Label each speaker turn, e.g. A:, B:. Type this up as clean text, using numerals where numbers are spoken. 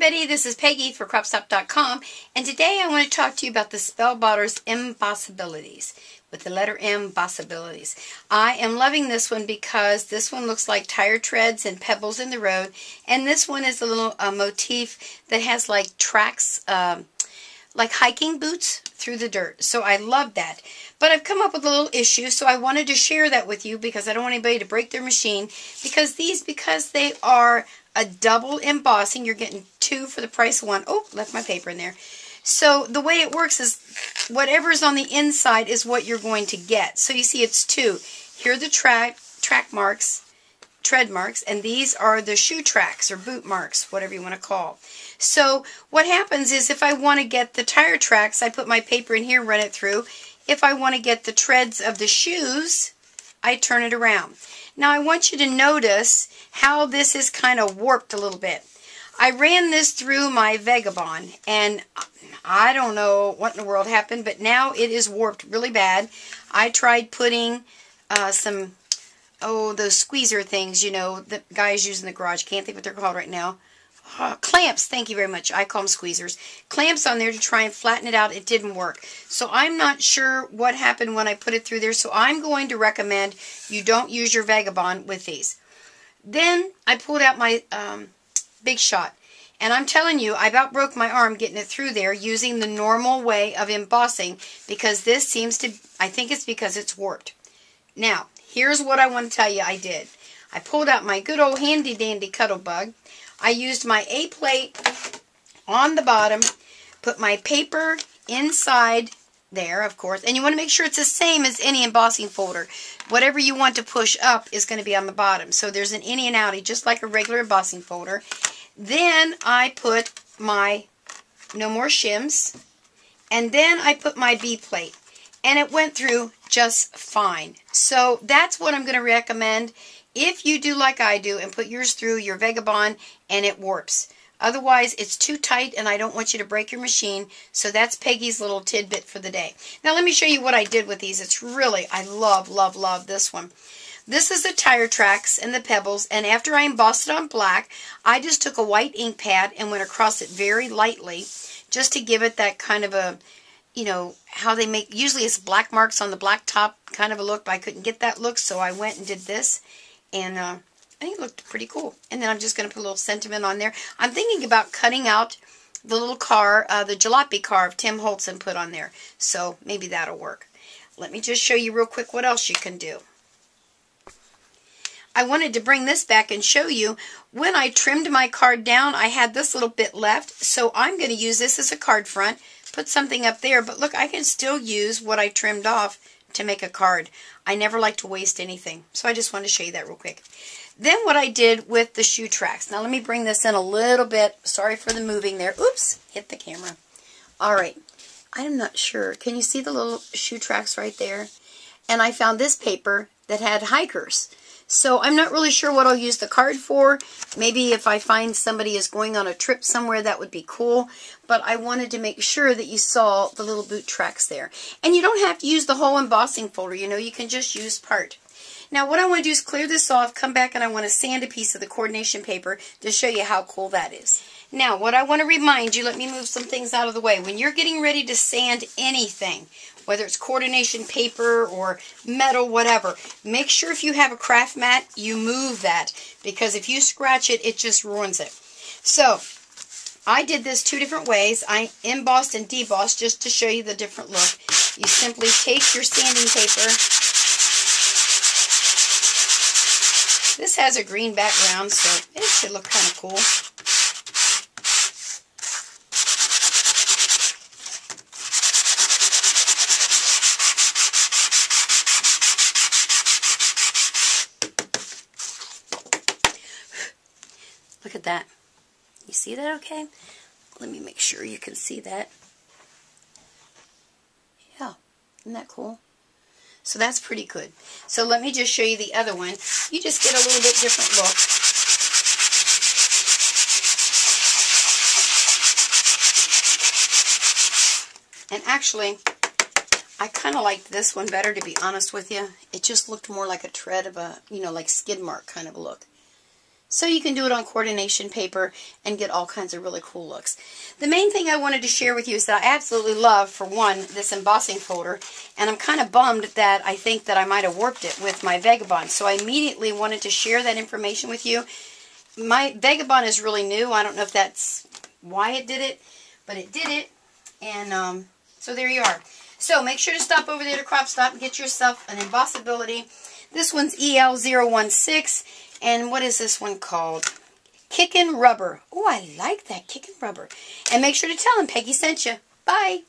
A: everybody, this is Peggy for CropStop.com, and today I want to talk to you about the Spellbinders M-Bossabilities, with the letter M-Bossabilities. I am loving this one because this one looks like tire treads and pebbles in the road, and this one is a little motif that has like tracks, like hiking boots through the dirt. So I love that. But I've come up with a little issue, so I wanted to share that with you because I don't want anybody to break their machine, because they are a double embossing. You're getting two for the price of one. Oh, left my paper in there. So the way it works is whatever's on the inside is what you're going to get. So you see it's two. Here are the track marks, tread marks, and these are the shoe tracks or boot marks, whatever you want to call. So what happens is if I want to get the tire tracks, I put my paper in here, run it through. If I want to get the treads of the shoes, I turn it around. Now I want you to notice how this is kind of warped a little bit. I ran this through my Vagabond, and I don't know what in the world happened, but now it is warped really bad. I tried putting some, those squeezer things, you know, that guys use in the garage. Can't think what they're called right now. Clamps, thank you very much. I call them squeezers. Clamps on there to try and flatten it out. It didn't work. So I'm not sure what happened when I put it through there. So I'm going to recommend you don't use your Vagabond with these. Then I pulled out my Big Shot. And I'm telling you, I about broke my arm getting it through there using the normal way of embossing, because this seems to, I think it's because it's warped. Now, here's what I want to tell you I did. I pulled out my good old handy dandy cuddle bug. I used my A plate on the bottom, put my paper inside there, of course, and you want to make sure it's the same as any embossing folder. Whatever you want to push up is going to be on the bottom. So there's an innie and outie, just like a regular embossing folder. Then I put my No More Shims, and then I put my B plate, and it went through just fine. So that's what I'm going to recommend if you do like I do and put yours through your Vagabond and it warps. Otherwise, it's too tight and I don't want you to break your machine. So that's Peggy's little tidbit for the day. Now let me show you what I did with these. It's really, I love, love, love this one. This is the tire tracks and the pebbles, and after I embossed it on black, I just took a white ink pad and went across it very lightly just to give it that kind of a, you know, how they make, usually it's black marks on the black top kind of a look, but I couldn't get that look, so I went and did this. And I think it looked pretty cool. And then I'm just going to put a little sentiment on there. I'm thinking about cutting out the little car, the jalopy car of Tim Holtzen put on there. So maybe that'll work. Let me just show you real quick what else you can do. I wanted to bring this back and show you when I trimmed my card down, I had this little bit left. So I'm going to use this as a card front, put something up there. But look, I can still use what I trimmed off to make a card. I never like to waste anything. So I just wanted to show you that real quick. Then what I did with the shoe tracks. Now let me bring this in a little bit. Sorry for the moving there. Oops, hit the camera. Alright, I'm not sure. Can you see the little shoe tracks right there? And I found this paper that had hikers. So I'm not really sure what I'll use the card for. Maybe if I find somebody is going on a trip somewhere, that would be cool. But I wanted to make sure that you saw the little boot tracks there. And you don't have to use the whole embossing folder. You know, you can just use part. Now what I want to do is clear this off, come back, and I want to sand a piece of the coordination paper to show you how cool that is. Now what I want to remind you, let me move some things out of the way. When you're getting ready to sand anything, whether it's coordination paper or metal, whatever, make sure if you have a craft mat, you move that, because if you scratch it, it just ruins it. So I did this two different ways. I embossed and debossed just to show you the different look. You simply take your sanding paper. This has a green background, so it should look kind of cool. Look at that. You see that okay? Let me make sure you can see that. Yeah, isn't that cool? So that's pretty good. So let me just show you the other one. You just get a little bit different look. And actually, I kind of liked this one better, to be honest with you. It just looked more like a tread of a, you know, like skid mark kind of look. So you can do it on coordination paper and get all kinds of really cool looks. The main thing I wanted to share with you is that I absolutely love, for one, this embossing folder. And I'm kind of bummed that I think that I might have warped it with my Vagabond. So I immediately wanted to share that information with you. My Vagabond is really new. I don't know if that's why it did it, but it did it. And so there you are. So make sure to stop over there to CropStop and get yourself an Embossability. This one's EL-016. And what is this one called? Kickin'Rubber. Oh, I like that, Kickin'Rubber. And make sure to tell them Peggy sent you. Bye.